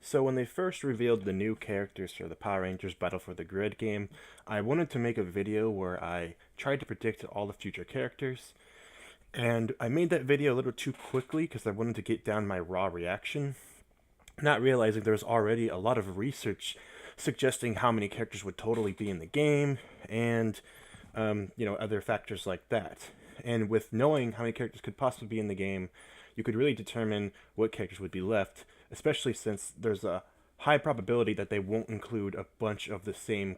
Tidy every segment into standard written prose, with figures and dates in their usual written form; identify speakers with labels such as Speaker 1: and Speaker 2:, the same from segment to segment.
Speaker 1: So when they first revealed the new characters for the Power Rangers Battle for the Grid game, I wanted to make a video where I tried to predict all the future characters, and I made that video a little too quickly because I wanted to get down my raw reaction, not realizing there was already a lot of research suggesting how many characters would totally be in the game, and other factors like that. And with knowing how many characters could possibly be in the game, you could really determine what characters would be left, especially since there's a high probability that they won't include a bunch of the same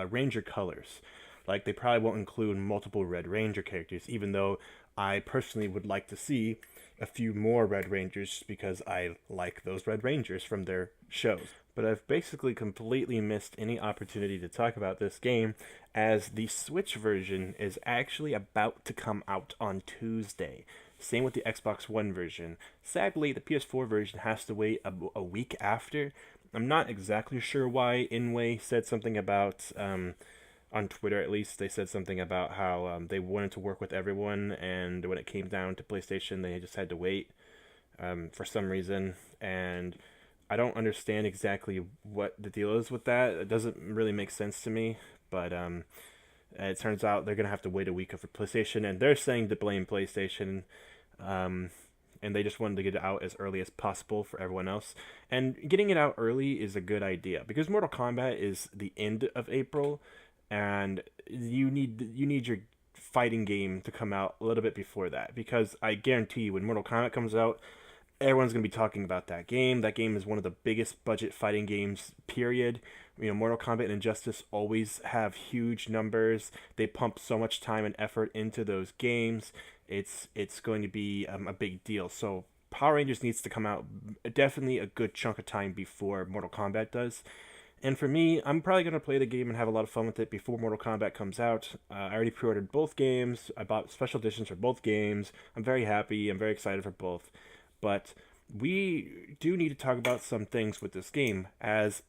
Speaker 1: Ranger colors. Like, they probably won't include multiple Red Ranger characters, even though I personally would like to see a few more Red Rangers because I like those Red Rangers from their shows. But I've basically completely missed any opportunity to talk about this game, as the Switch version is actually about to come out on Tuesday. Same with the Xbox One version. Sadly, the PS4 version has to wait a week after. I'm not exactly sure why. Inway said something about, on Twitter at least, they said something about how they wanted to work with everyone, and when it came down to PlayStation, they just had to wait for some reason. And I don't understand exactly what the deal is with that. It doesn't really make sense to me, but it turns out they're gonna have to wait a week for PlayStation, and they're saying to blame PlayStation, um, and they just wanted to get it out as early as possible for everyone else. And getting it out early is a good idea because Mortal Kombat is the end of April, and you need your fighting game to come out a little bit before that, because I guarantee you when Mortal Kombat comes out, everyone's going to be talking about that game. That game is one of the biggest budget fighting games, period. Mortal Kombat and Injustice always have huge numbers. They pump so much time and effort into those games. It's going to be a big deal. So Power Rangers needs to come out definitely a good chunk of time before Mortal Kombat does. And for me, I'm probably going to play the game and have a lot of fun with it before Mortal Kombat comes out. I already pre-ordered both games. I bought special editions for both games. I'm very happy. I'm very excited for both. But we do need to talk about some things with this game, as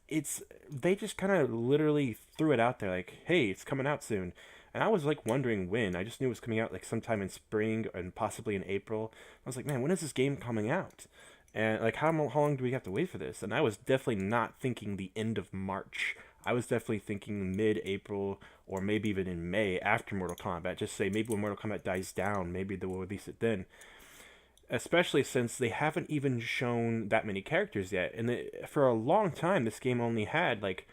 Speaker 1: they just kind of literally threw it out there like, hey, it's coming out soon. And I was like wondering when. I just knew it was coming out like sometime in spring and possibly in April. I was like, man, when is this game coming out? And like, how long do we have to wait for this? And I was definitely not thinking the end of March. I was definitely thinking mid-April, or maybe even in May after Mortal Kombat. Just say maybe when Mortal Kombat dies down, maybe they will release it then, especially since they haven't even shown that many characters yet. And for a long time, this game only had like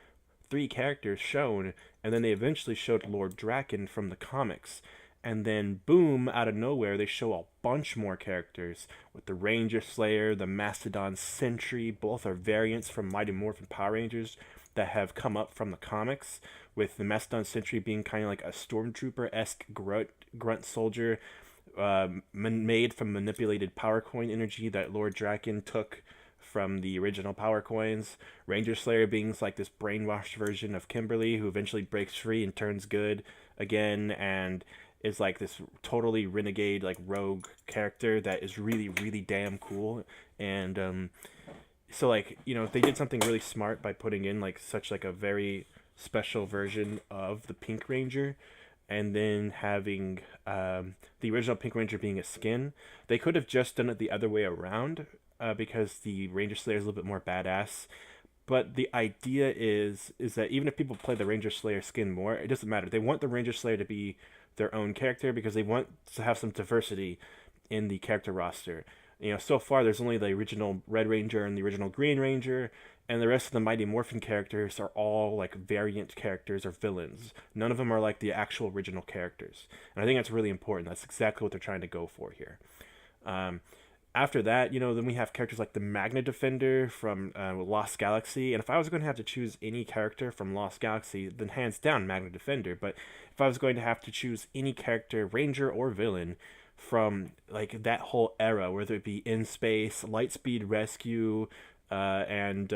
Speaker 1: 3 characters shown, and then they eventually showed Lord Draken from the comics. And then, boom, out of nowhere, they show a bunch more characters with the Ranger Slayer, the Mastodon Sentry. Both are variants from Mighty Morphin Power Rangers that have come up from the comics, with the Mastodon Sentry being kind of like a stormtrooper-esque grunt soldier, made from manipulated power coin energy that Lord Draken took from the original power coins. Ranger Slayer being like this brainwashed version of Kimberly who eventually breaks free and turns good again, and is like this totally renegade, like rogue character that is really, really damn cool. And so like, they did something really smart by putting in like such like a very special version of the Pink Ranger, and then having the original Pink Ranger being a skin. They could have just done it the other way around, because the Ranger Slayer is a little bit more badass. But the idea is that even if people play the Ranger Slayer skin more, it doesn't matter. They want the Ranger Slayer to be their own character because they want to have some diversity in the character roster. So far there's only the original Red Ranger and the original Green Ranger, and the rest of the Mighty Morphin characters are all like variant characters or villains. None of them are like the actual original characters, and I think that's really important. That's exactly what they're trying to go for here. Um, After that, then we have characters like the Magna Defender from Lost Galaxy. And if I was going to have to choose any character from Lost Galaxy, then hands down Magna Defender. But if I was going to have to choose any character, Ranger or villain, from like that whole era, whether it be In Space, Lightspeed Rescue, and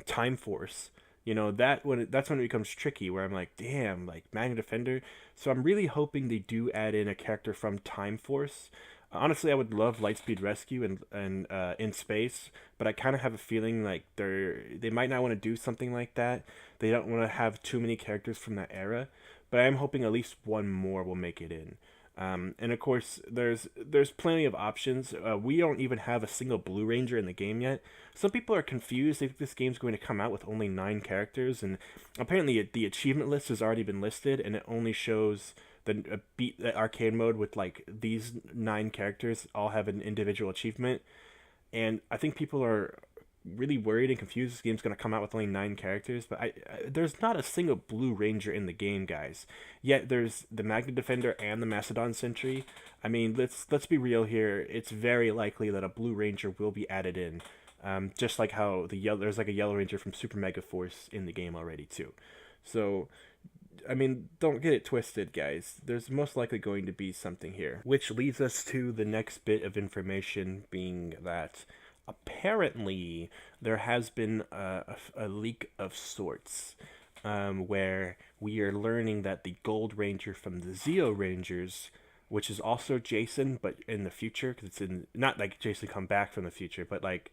Speaker 1: Time Force, that's when it becomes tricky. Where I'm like, damn, like Magna Defender. So I'm really hoping they do add in a character from Time Force. Honestly, I would love Lightspeed Rescue and In Space, but I kind of have a feeling like they might not want to do something like that. They don't want to have too many characters from that era, but I am hoping at least one more will make it in. And of course, there's plenty of options. We don't even have a single Blue Ranger in the game yet. Some people are confused. They think this game's going to come out with only 9 characters, and apparently the achievement list has already been listed, and it only shows the arcade mode with like these 9 characters all have an individual achievement. And I think people are really worried and confused. This game's going to come out with only 9 characters, but there's not a single Blue Ranger in the game, guys. Yet there's the Magna Defender and the Macedon Sentry. I mean, let's be real here. It's very likely that a Blue Ranger will be added in, just like how there's like a Yellow Ranger from Super Mega Force in the game already too. So, I mean, don't get it twisted, guys. There's most likely going to be something here, which leads us to the next bit of information, being that apparently there has been a leak of sorts, where we are learning that the Gold Ranger from the Zeo Rangers, which is also Jason, but in the future, because it's in, not like Jason come back from the future, but like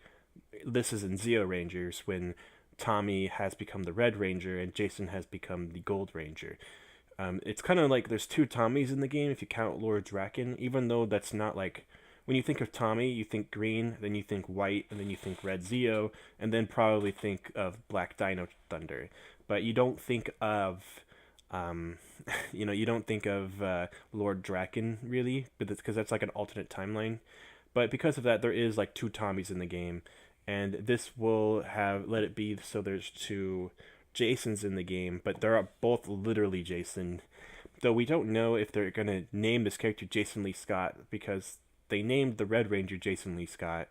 Speaker 1: this is in Zeo Rangers when Tommy has become the Red Ranger and Jason has become the Gold Ranger. It's kind of like there's 2 Tommies in the game if you count Lord Draken, even though that's not like, when you think of Tommy, you think green, then you think white, and then you think Red Zeo, and then probably think of Black Dino Thunder. But you don't think of, you don't think of Lord Draken, really, because that's like an alternate timeline. But because of that, there is like 2 Tommies in the game, and this will let it be so there's 2 Jasons in the game, but they're both literally Jason. Though we don't know if they're going to name this character Jason Lee Scott, because they named the Red Ranger Jason Lee Scott.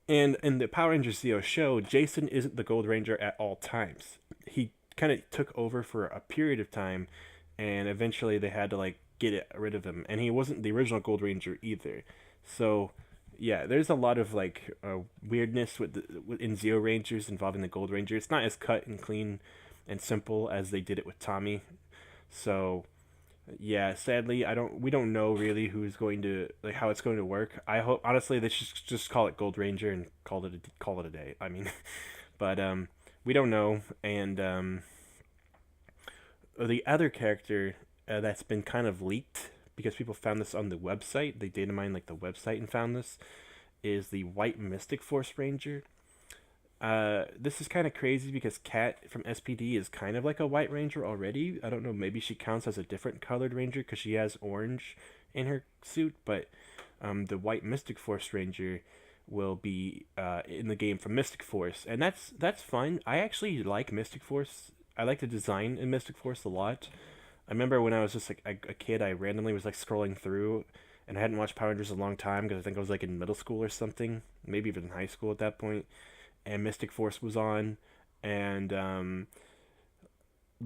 Speaker 1: And in the Power Rangers Zeo show, Jason isn't the Gold Ranger at all times. He kind of took over for a period of time, and eventually they had to like get rid of him. And he wasn't the original Gold Ranger either. So, yeah, there's a lot of like weirdness in Zeo Rangers involving the Gold Ranger. It's not as cut and clean and simple as they did it with Tommy. So, yeah, sadly, we don't know really who's going to, like, how it's going to work. I hope, honestly, they should just call it Gold Ranger and call it a day. I mean, but we don't know. And the other character that's been kind of leaked, because people found this on the website, they data mined like the website and found this, is the White Mystic Force Ranger. This is kind of crazy because Kat from SPD is kind of like a White Ranger already. I don't know, maybe she counts as a different colored Ranger because she has orange in her suit, but the White Mystic Force Ranger will be in the game from Mystic Force, and that's fine. I actually like Mystic Force. I like the design in Mystic Force a lot. I remember when I was just like a kid, I randomly was like scrolling through, and I hadn't watched Power Rangers in a long time because I think I was like in middle school or something, maybe even in high school at that point. And Mystic Force was on, and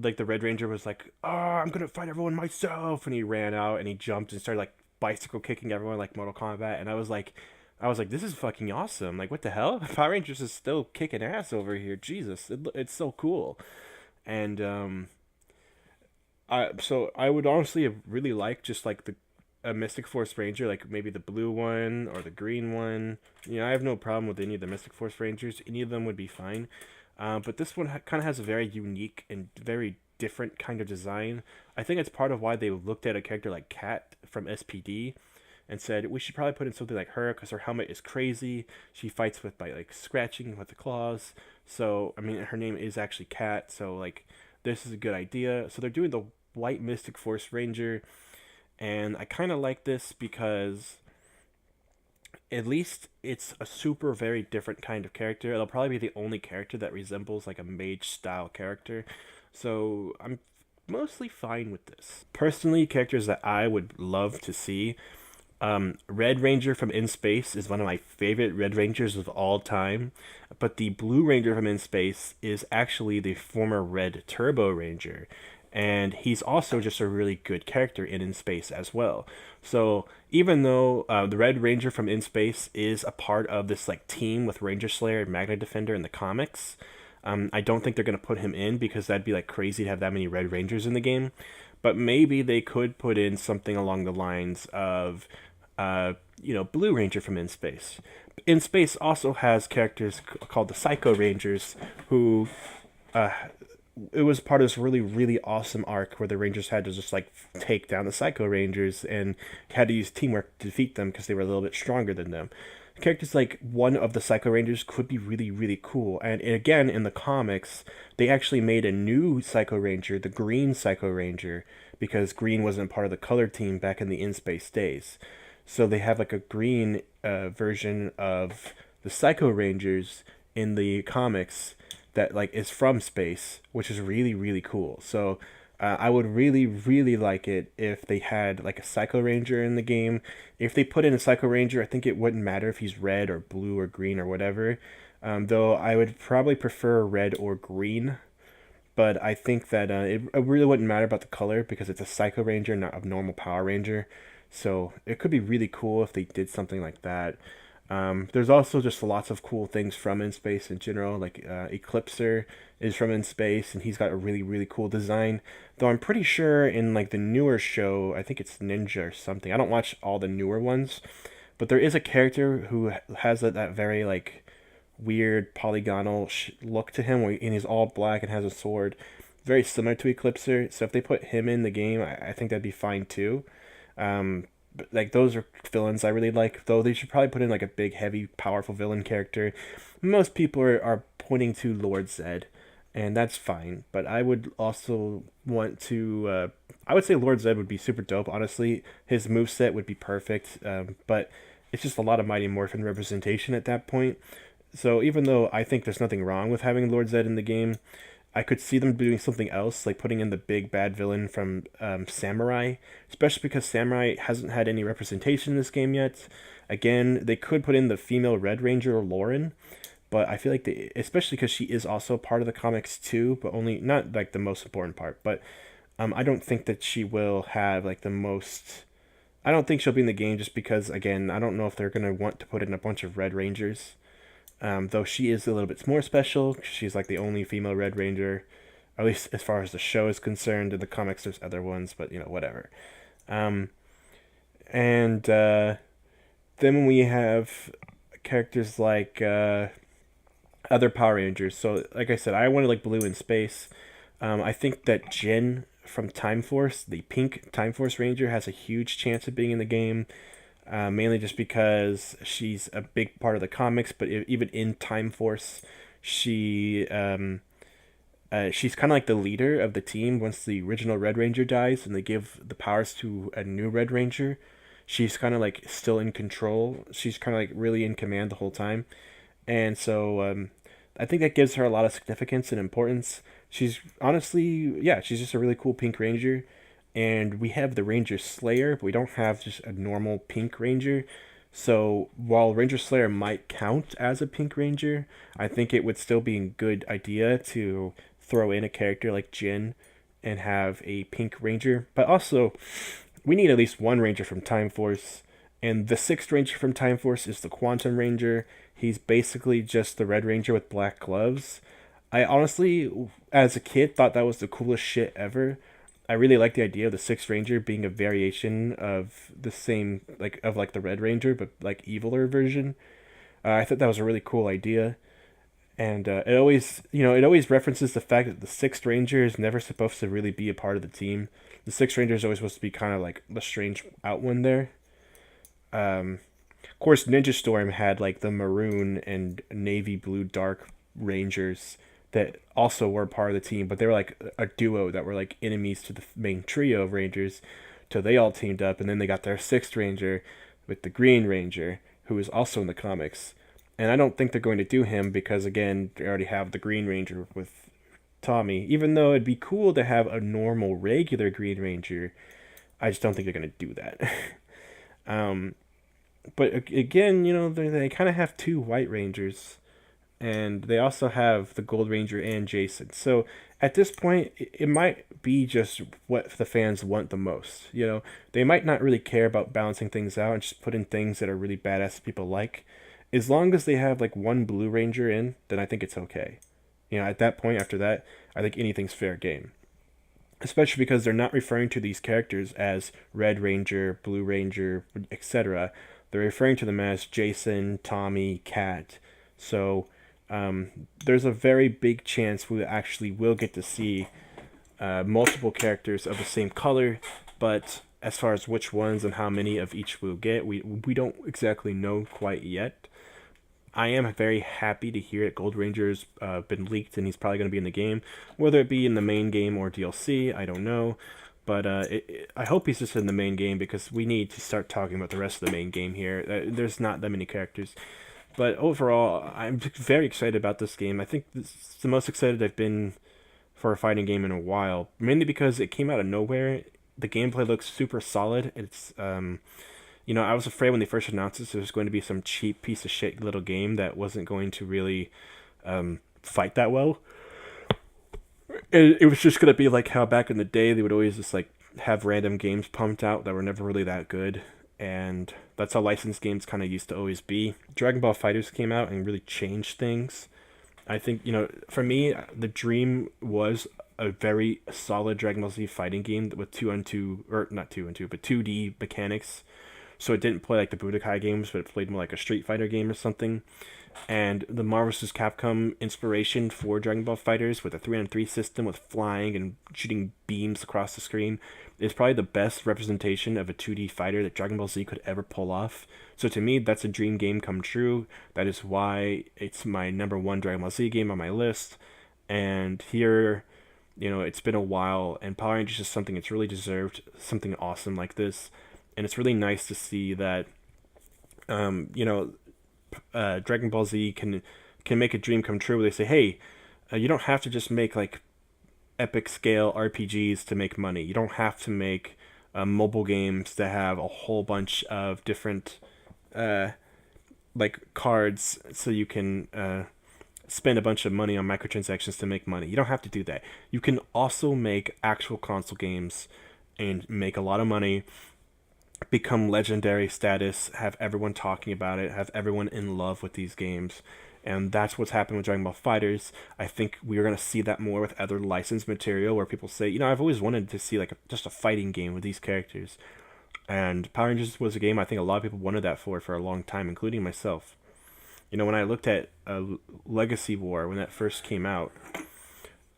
Speaker 1: like the Red Ranger was like, "Oh, I'm gonna fight everyone myself," and he ran out and he jumped and started like bicycle kicking everyone like Mortal Kombat, and I was like, this is fucking awesome. Like, what the hell? Power Rangers is still kicking ass over here. Jesus, it's so cool. And so I would honestly have really liked just like a Mystic Force Ranger, like maybe the blue one or the green one. You know, I have no problem with any of the Mystic Force Rangers. Any of them would be fine. But this one kind of has a very unique and very different kind of design. I think it's part of why they looked at a character like Kat from SPD and said we should probably put in something like her because her helmet is crazy. She fights by like scratching with the claws. So I mean, her name is actually Kat. So like, this is a good idea. So they're doing the White Mystic Force Ranger. And I kind of like this because at least it's a super very different kind of character. It'll probably be the only character that resembles like a mage style character. So I'm mostly fine with this. Personally, characters that I would love to see, Red Ranger from In Space is one of my favorite Red Rangers of all time. But the Blue Ranger from In Space is actually the former Red Turbo Ranger. And he's also just a really good character in Space as well. So even though the Red Ranger from In Space is a part of this like team with Ranger Slayer and Magna Defender in the comics, I don't think they're gonna put him in because that'd be like crazy to have that many Red Rangers in the game. But maybe they could put in something along the lines of, Blue Ranger from In Space. In Space also has characters called the Psycho Rangers who it was part of this really really awesome arc where the Rangers had to just like take down the Psycho Rangers and had to use teamwork to defeat them because they were a little bit stronger than them. Characters like one of the Psycho Rangers could be really really cool, and again in the comics they actually made a new Psycho Ranger, the Green Psycho Ranger, because Green wasn't part of the color team back in the In Space days. So they have like a green version of the Psycho Rangers in the comics that like is from space, which is really really cool. So I would really really like it if they had like a Psycho Ranger in the game. If they put in a Psycho Ranger, I think it wouldn't matter if he's red or blue or green or whatever. Though I would probably prefer red or green, but I think that it really wouldn't matter about the color because it's a Psycho Ranger, not a normal Power Ranger. So it could be really cool if they did something like that. There's also just lots of cool things from In Space in general, like Eclipser is from In Space, and he's got a really really cool design. Though I'm pretty sure in like the newer show, I think it's Ninja or something. I don't watch all the newer ones, but there is a character who has that very like weird polygonal look to him, and he's all black and has a sword, very similar to Eclipser. So if they put him in the game, I think that'd be fine too. But like those are villains I really like. Though they should probably put in like a big, heavy, powerful villain character. Most people are pointing to Lord Zed, and that's fine. But I would also want to. I would say Lord Zed would be super dope. Honestly, his moveset would be perfect. But it's just a lot of Mighty Morphin representation at that point. So even though I think there's nothing wrong with having Lord Zed in the game, I could see them doing something else, like putting in the big bad villain from Samurai, especially because Samurai hasn't had any representation in this game yet. Again, they could put in the female Red Ranger, Lauren, but I feel like they, especially because she is also part of the comics too, but only not like the most important part. But I don't think that she will have like the most. I don't think she'll be in the game just because, again, I don't know if they're gonna want to put in a bunch of Red Rangers. Though she is a little bit more special. She's like the only female Red Ranger, at least as far as the show is concerned. In the comics, there's other ones, but you know, whatever. Um, and then we have characters like other Power Rangers. So, like I said, I wanted like Blue in Space. I think that Jin from Time Force, the pink Time Force Ranger, has a huge chance of being in the game. Mainly just because she's a big part of the comics, but even in Time Force, she's kind of like the leader of the team once the original Red Ranger dies and they give the powers to a new Red Ranger. She's kind of like still in control. She's kind of like really in command the whole time. And so I think that gives her a lot of significance and importance. She's honestly, yeah, she's just a really cool Pink Ranger. And we have the Ranger Slayer, but we don't have just a normal Pink Ranger. So while Ranger Slayer might count as a Pink Ranger, I think it would still be a good idea to throw in a character like Jin and have a Pink Ranger. But also, we need at least one Ranger from Time Force. And the sixth Ranger from Time Force is the Quantum Ranger. He's basically just the Red Ranger with black gloves. I honestly, as a kid, thought that was the coolest shit ever. I really like the idea of the Sixth Ranger being a variation of the same, like, of like the Red Ranger, but like eviler version. I thought that was a really cool idea. And it always, it always references the fact that the Sixth Ranger is never supposed to really be a part of the team. The Sixth Ranger is always supposed to be kind of like the strange out one there. Of course, Ninja Storm had like the maroon and navy blue dark Rangers that also were part of the team, but they were like a duo that were like enemies to the main trio of Rangers. So they all teamed up, and then they got their sixth Ranger with the Green Ranger, who is also in the comics. And I don't think they're going to do him because, again, they already have the Green Ranger with Tommy. Even though it'd be cool to have a normal, regular Green Ranger, I just don't think they're going to do that. But again, they kind of have two White Rangers, and they also have the Gold Ranger and Jason. So at this point, it might be just what the fans want the most. They might not really care about balancing things out and just put in things that are really badass that people like. As long as they have like one Blue Ranger in, then I think it's okay. At that point, after that, I think anything's fair game. Especially because they're not referring to these characters as Red Ranger, Blue Ranger, etc. They're referring to them as Jason, Tommy, Cat. So there's a very big chance we actually will get to see multiple characters of the same color, but as far as which ones and how many of each we'll get, we don't exactly know quite yet. I am very happy to hear that Gold Ranger's been leaked and he's probably going to be in the game, whether it be in the main game or DLC. I don't know, but I hope he's just in the main game because we need to start talking about the rest of the main game here. There's not that many characters, but overall, I'm very excited about this game. I think this is the most excited I've been for a fighting game in a while, mainly because it came out of nowhere. The gameplay looks super solid. It's I was afraid when they first announced this, it was going to be some cheap piece of shit little game that wasn't going to really fight that well. It was just going to be like how back in the day they would always just like have random games pumped out that were never really that good. And that's how licensed games kind of used to always be. Dragon Ball FighterZ came out and really changed things. I think, for me, the dream was a very solid Dragon Ball Z fighting game with 2-on-2, or not 2-on-2, but 2D mechanics. So it didn't play like the Budokai games, but it played more like a Street Fighter game or something. And the Marvel vs. Capcom inspiration for Dragon Ball FighterZ with a 3-on-3 system with flying and shooting beams across the screen is probably the best representation of a 2D fighter that Dragon Ball Z could ever pull off. So to me, that's a dream game come true. That is why it's my number one Dragon Ball Z game on my list. And here, it's been a while, and Power Rangers is something it's really deserved, something awesome like this. And it's really nice to see that, Dragon Ball Z can make a dream come true. Where they say, hey, you don't have to just make like epic scale RPGs to make money. You don't have to make mobile games that have a whole bunch of different like cards, so you can spend a bunch of money on microtransactions to make money. You don't have to do that. You can also make actual console games and make a lot of money, become legendary status, have everyone talking about it, have everyone in love with these games. And that's what's happened with Dragon Ball FighterZ. I think we're going to see that more with other licensed material where people say, I've always wanted to see like just a fighting game with these characters. And Power Rangers was a game I think a lot of people wanted that for a long time, including myself. When I looked at Legacy War, when that first came out,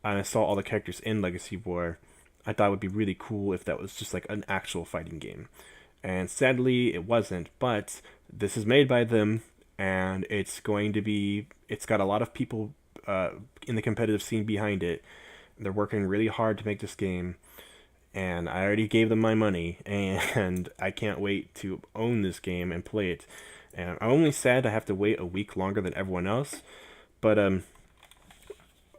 Speaker 1: and I saw all the characters in Legacy War, I thought it would be really cool if that was just like an actual fighting game. And sadly, it wasn't, but this is made by them, and it's got a lot of people in the competitive scene behind it. They're working really hard to make this game, and I already gave them my money, and I can't wait to own this game and play it. And I'm only sad I have to wait a week longer than everyone else, but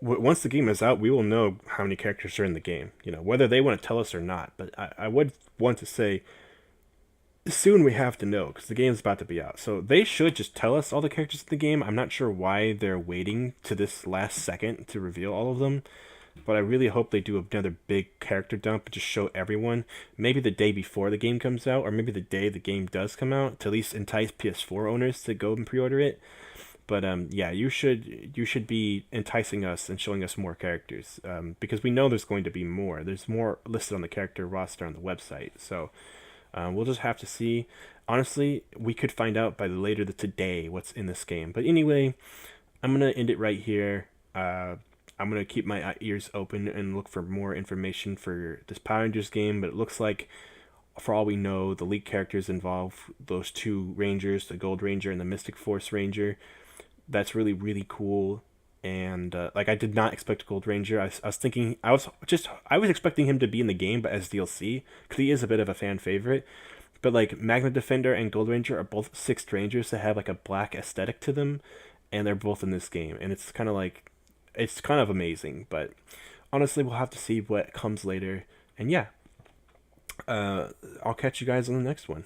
Speaker 1: once the game is out, we will know how many characters are in the game, whether they want to tell us or not. But I would want to say, soon we have to know, because the game's about to be out. So they should just tell us all the characters in the game. I'm not sure why they're waiting to this last second to reveal all of them, but I really hope they do another big character dump and just show everyone, maybe the day before the game comes out, or maybe the day the game does come out, to at least entice PS4 owners to go and pre-order it. But you should be enticing us and showing us more characters, because we know there's going to be more. There's more listed on the character roster on the website, so we'll just have to see. Honestly, we could find out by later today what's in this game. But anyway, I'm going to end it right here. I'm going to keep my ears open and look for more information for this Power Rangers game. But it looks like, for all we know, the leaked characters involve those two Rangers, the Gold Ranger and the Mystic Force Ranger. That's really, really cool. And I did not expect Gold Ranger. I was thinking I was expecting him to be in the game, but as DLC, because he is a bit of a fan favorite. But like Magna Defender and Gold Ranger are both Sixth Rangers that have like a black aesthetic to them, and they're both in this game, and it's kind of amazing. But honestly, we'll have to see what comes later. And yeah, I'll catch you guys on the next one.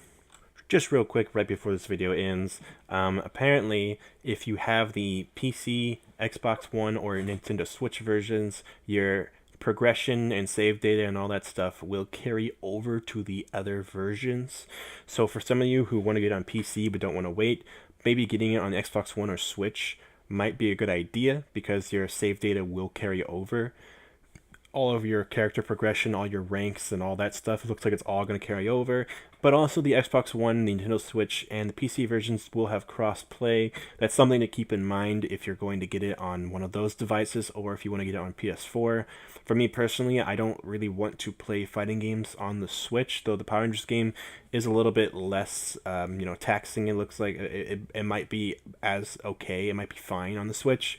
Speaker 1: Just real quick, right before this video ends, apparently, if you have the PC, Xbox One, or Nintendo Switch versions, your progression and save data and all that stuff will carry over to the other versions. So for some of you who want to get on PC but don't want to wait, maybe getting it on Xbox One or Switch might be a good idea, because your save data will carry over. all of your character progression, all your ranks, and all that stuff. It looks like it's all going to carry over. But also the Xbox One, the Nintendo Switch, and the PC versions will have cross-play. That's something to keep in mind if you're going to get it on one of those devices, or if you want to get it on PS4. For me personally, I don't really want to play fighting games on the Switch, though the Power Rangers game is a little bit less, taxing. It looks like it might be as okay. It might be fine on the Switch,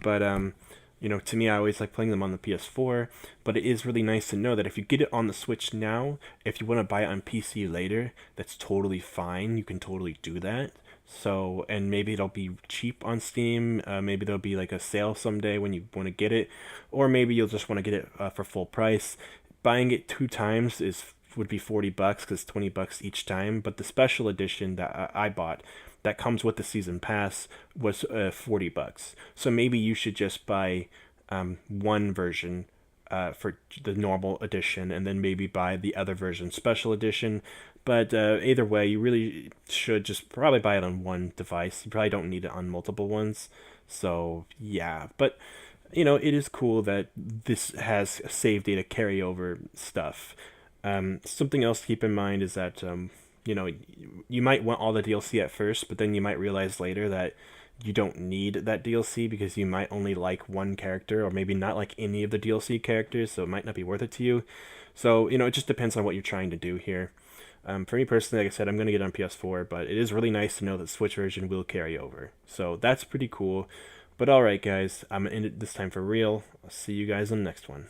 Speaker 1: but to me, I always like playing them on the PS4, but it is really nice to know that if you get it on the Switch now, if you want to buy it on PC later, that's totally fine. You can totally do that. So, and maybe it'll be cheap on Steam. Maybe there'll be like a sale someday when you want to get it, or maybe you'll just want to get it for full price. Buying it 2 times would be $40 because 20 bucks each time. But the special edition that I bought, that comes with the season pass, was $40. So maybe you should just buy one version for the normal edition, and then maybe buy the other version, special edition. But either way, you really should just probably buy it on one device. You probably don't need it on multiple ones. So yeah, but it is cool that this has save data carryover stuff. Something else to keep in mind is that you might want all the DLC at first, but then you might realize later that you don't need that DLC because you might only like one character, or maybe not like any of the DLC characters, so it might not be worth it to you. So, it just depends on what you're trying to do here. For me personally, like I said, I'm going to get on PS4, but it is really nice to know that the Switch version will carry over. So that's pretty cool. But alright guys, I'm going to end it this time for real. I'll see you guys in the next one.